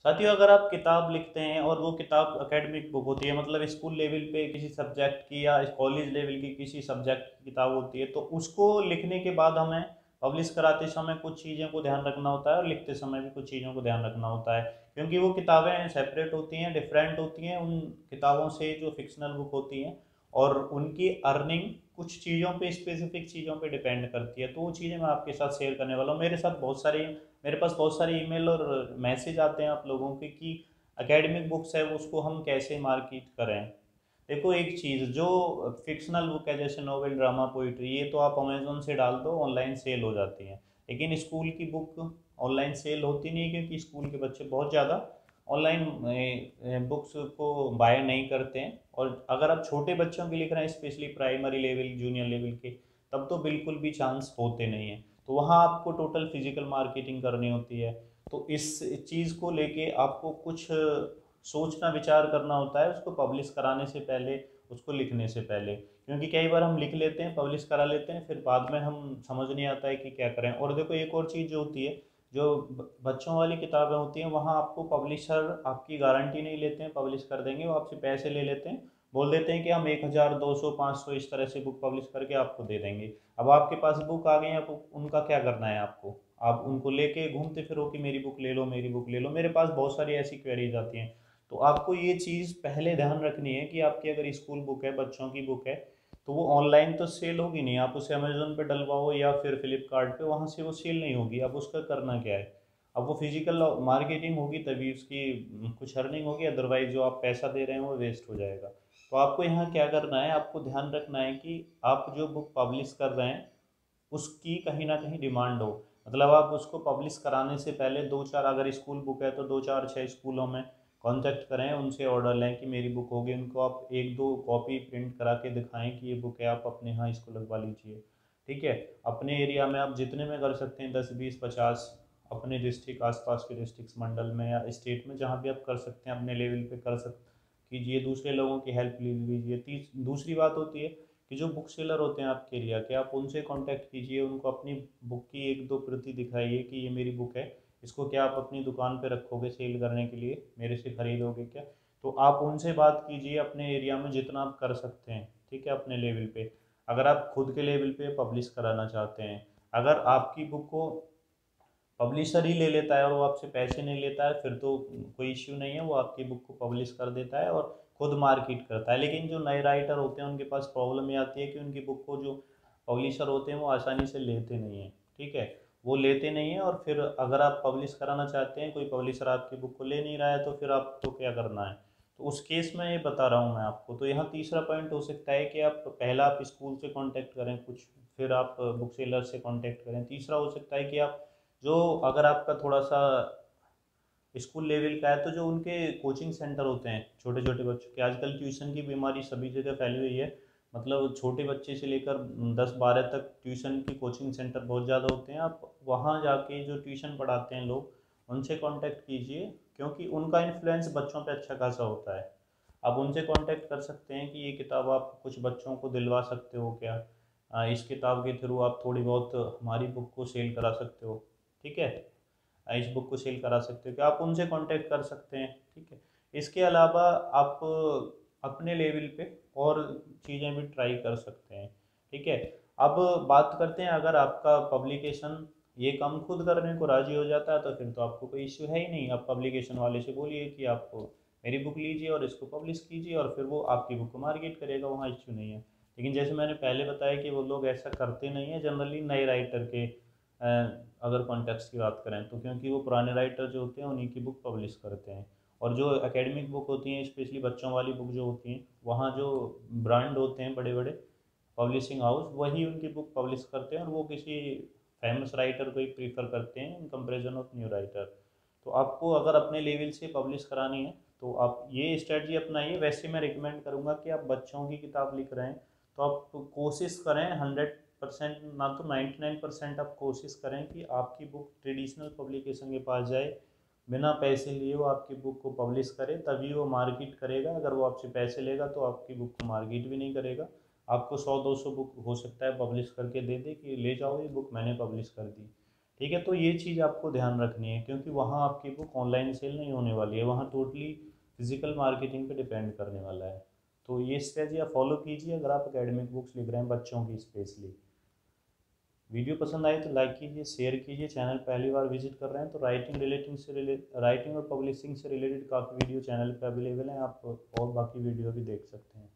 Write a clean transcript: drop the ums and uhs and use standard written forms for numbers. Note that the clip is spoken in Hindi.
साथियों, अगर आप किताब लिखते हैं और वो किताब एकेडमिक बुक होती है, मतलब स्कूल लेवल पे किसी सब्जेक्ट की या कॉलेज लेवल की किसी सब्जेक्ट की किताब होती है, तो उसको लिखने के बाद हमें पब्लिश कराते समय कुछ चीज़ों को ध्यान रखना होता है और लिखते समय भी कुछ चीज़ों को ध्यान रखना होता है। क्योंकि वो किताबें सेपरेट होती हैं, डिफरेंट होती हैं उन किताबों से जो फिक्शनल बुक होती हैं, और उनकी अर्निंग कुछ चीज़ों पे, स्पेसिफिक चीज़ों पे डिपेंड करती है। तो वो चीज़ें मैं आपके साथ शेयर करने वाला हूँ। मेरे पास बहुत सारे ईमेल और मैसेज आते हैं आप लोगों के कि एकेडमिक बुक्स है वो उसको हम कैसे मार्केट करें। देखो, एक चीज़ जो फिक्शनल बुक है जैसे नॉवेल, ड्रामा, पोइट्री, ये तो आप अमेजोन से डाल दो, ऑनलाइन सेल हो जाती हैं। लेकिन स्कूल की बुक ऑनलाइन सेल होती नहीं, क्योंकि स्कूल के बच्चे बहुत ज़्यादा ऑनलाइन बुक्स को बाय नहीं करते हैं। और अगर आप छोटे बच्चों के लिख रहे हैं, specially primary level, junior level के, तब तो बिल्कुल भी चांस होते नहीं हैं। तो वहाँ आपको टोटल फिजिकल मार्केटिंग करनी होती है। तो इस चीज़ को लेके आपको कुछ सोचना, विचार करना होता है उसको पब्लिश कराने से पहले, उसको लिखने से पहले। क्योंकि कई बार हम लिख लेते हैं, पब्लिश करा लेते हैं, फिर बाद में हम समझ नहीं आता है कि क्या करें। और देखो, एक और चीज़ जो होती है, जो बच्चों वाली किताबें होती हैं, वहाँ आपको पब्लिशर आपकी गारंटी नहीं लेते हैं पब्लिश कर देंगे, वो आपसे पैसे ले लेते हैं। बोल देते हैं कि हम 1000, 200, 500 इस तरह से बुक पब्लिश करके आपको दे देंगे। अब आपके पास बुक आ गई है, अब उनका क्या करना है आपको? आप उनको लेके घूमते फिरो कि मेरी बुक ले लो, मेरी बुक ले लो। मेरे पास बहुत सारी ऐसी क्वेरीज आती हैं। तो आपको ये चीज़ पहले ध्यान रखनी है कि आपकी अगर स्कूल बुक है, बच्चों की बुक है, तो वो ऑनलाइन तो सेल होगी नहीं। आप उसे अमेजोन पे डलवाओ या फिर फ्लिपकार्ट पे, वहाँ से वो सेल नहीं होगी। अब उसका करना क्या है? अब वो फिजिकल मार्केटिंग होगी तभी उसकी कुछ अर्निंग होगी, अदरवाइज जो आप पैसा दे रहे हैं वो वेस्ट हो जाएगा। तो आपको यहाँ क्या करना है, आपको ध्यान रखना है कि आप जो बुक पब्लिश कर रहे हैं उसकी कहीं ना कहीं डिमांड हो। मतलब आप उसको पब्लिश कराने से पहले दो चार, अगर स्कूल बुक है तो दो चार छः स्कूलों में कांटेक्ट करें, उनसे ऑर्डर लें कि मेरी बुक होगी। उनको आप एक दो कॉपी प्रिंट करा के दिखाएं कि ये बुक है, आप अपने यहाँ इसको लगवा लीजिए। ठीक है। अपने एरिया में आप जितने में कर सकते हैं, 10, 20, 50, अपने डिस्ट्रिक्ट, आसपास के डिस्ट्रिक्ट मंडल में या स्टेट में, जहाँ भी आप कर सकते हैं अपने लेवल पे कर सक कीजिए। दूसरे लोगों की हेल्प ले लीजिए। दूसरी बात होती है कि जो बुक सेलर होते हैं आपके एरिया के, आप उनसे कांटेक्ट कीजिए, उनको अपनी बुक की एक दो प्रति दिखाइए कि ये मेरी बुक है, इसको क्या आप अपनी दुकान पे रखोगे सेल करने के लिए, मेरे से खरीदोगे क्या? तो आप उनसे बात कीजिए अपने एरिया में जितना आप कर सकते हैं। ठीक है, अपने लेवल पे। अगर आप खुद के लेवल पे पब्लिश कराना चाहते हैं, अगर आपकी बुक को पब्लिशर ही ले लेता है और वो आपसे पैसे नहीं लेता है, फिर तो कोई इश्यू नहीं है, वो आपकी बुक को पब्लिश कर देता है और खुद मार्केट करता है। लेकिन जो नए राइटर होते हैं उनके पास प्रॉब्लम ये आती है कि उनकी बुक को जो पब्लिशर होते हैं वो आसानी से लेते नहीं हैं। ठीक है, वो लेते नहीं हैं, और फिर अगर आप पब्लिश कराना चाहते हैं, कोई पब्लिशर आपकी बुक को ले नहीं रहा है, तो फिर आपको क्या करना है? तो उस केस में ये बता रहा हूँ मैं आपको। तो यहाँ तीसरा पॉइंट हो सकता है कि आप पहला आप स्कूल से कांटेक्ट करें कुछ, फिर आप बुक सेलर से कांटेक्ट करें। तीसरा हो सकता है कि आप जो, अगर आपका थोड़ा सा स्कूल लेवल का है, तो जो उनके कोचिंग सेंटर होते हैं छोटे छोटे बच्चों के, आजकल ट्यूशन की बीमारी सभी जगह फैली हुई है। मतलब छोटे बच्चे से लेकर 10, 12 तक ट्यूशन की कोचिंग सेंटर बहुत ज़्यादा होते हैं। आप वहाँ जाके जो ट्यूशन पढ़ाते हैं लोग, उनसे कांटेक्ट कीजिए, क्योंकि उनका इन्फ्लुएंस बच्चों पे अच्छा खासा होता है। आप उनसे कांटेक्ट कर सकते हैं कि ये किताब आप कुछ बच्चों को दिलवा सकते हो क्या? इस किताब के थ्रू आप थोड़ी बहुत हमारी बुक को सेल करा सकते हो। ठीक है, इस बुक को सेल करा सकते हो, कि आप उनसे कांटेक्ट कर सकते हैं। ठीक है। इसके अलावा आप अपने लेवल पे और चीज़ें भी ट्राई कर सकते हैं। ठीक है। अब बात करते हैं, अगर आपका पब्लिकेशन ये काम खुद करने को राजी हो जाता है, तो फिर तो आपको कोई इश्यू है ही नहीं। आप पब्लिकेशन वाले से बोलिए कि आप मेरी बुक लीजिए और इसको पब्लिश कीजिए, और फिर वो आपकी बुक को मार्केट करेगा, वहाँ इश्यू नहीं है। लेकिन जैसे मैंने पहले बताया कि वो लोग ऐसा करते नहीं हैं जनरली, नए राइटर के अगर कॉन्टेक्स्ट की बात करें तो, क्योंकि वो पुराने राइटर जो होते हैं उन्हीं की बुक पब्लिश करते हैं। और जो एकेडमिक बुक होती हैं, स्पेशली बच्चों वाली बुक जो होती हैं, वहाँ जो ब्रांड होते हैं, बड़े बड़े पब्लिशिंग हाउस, वही उनकी बुक पब्लिश करते हैं, और वो किसी फेमस राइटर को ही प्रीफर करते हैं in comparison of new writer. तो आपको अगर अपने लेवल से पब्लिश करानी है, तो आप ये स्ट्रेटजी अपनाइए। वैसे मैं रिकमेंड करूँगा कि आप बच्चों की किताब लिख रहे हैं, तो आप कोशिश करें 100%, ना तो 99% आप कोशिश करें कि आपकी बुक ट्रेडिशनल पब्लिकेशन के पास जाए, बिना पैसे लिए वो आपकी बुक को पब्लिश करे, तभी वो मार्केट करेगा। अगर वो आपसे पैसे लेगा तो आपकी बुक को मार्केट भी नहीं करेगा। आपको 100, 200 बुक हो सकता है पब्लिश करके दे दे कि ले जाओ ये बुक मैंने पब्लिश कर दी। ठीक है, तो ये चीज़ आपको ध्यान रखनी है, क्योंकि वहाँ आपकी बुक ऑनलाइन सेल नहीं होने वाली है, वहाँ टोटली फिजिकल मार्केटिंग पे डिपेंड करने वाला है। तो ये स्ट्रेटजी आप फॉलो कीजिए अगर आप एकेडमिक बुक्स लिख रहे हैं बच्चों की स्पेशली। वीडियो पसंद आए तो लाइक कीजिए, शेयर कीजिए। चैनल पहली बार विजिट कर रहे हैं तो राइटिंग और पब्लिशिंग से रिलेटेड काफ़ी वीडियो चैनल पे अवेलेबल हैं, आप और बाकी वीडियो भी देख सकते हैं।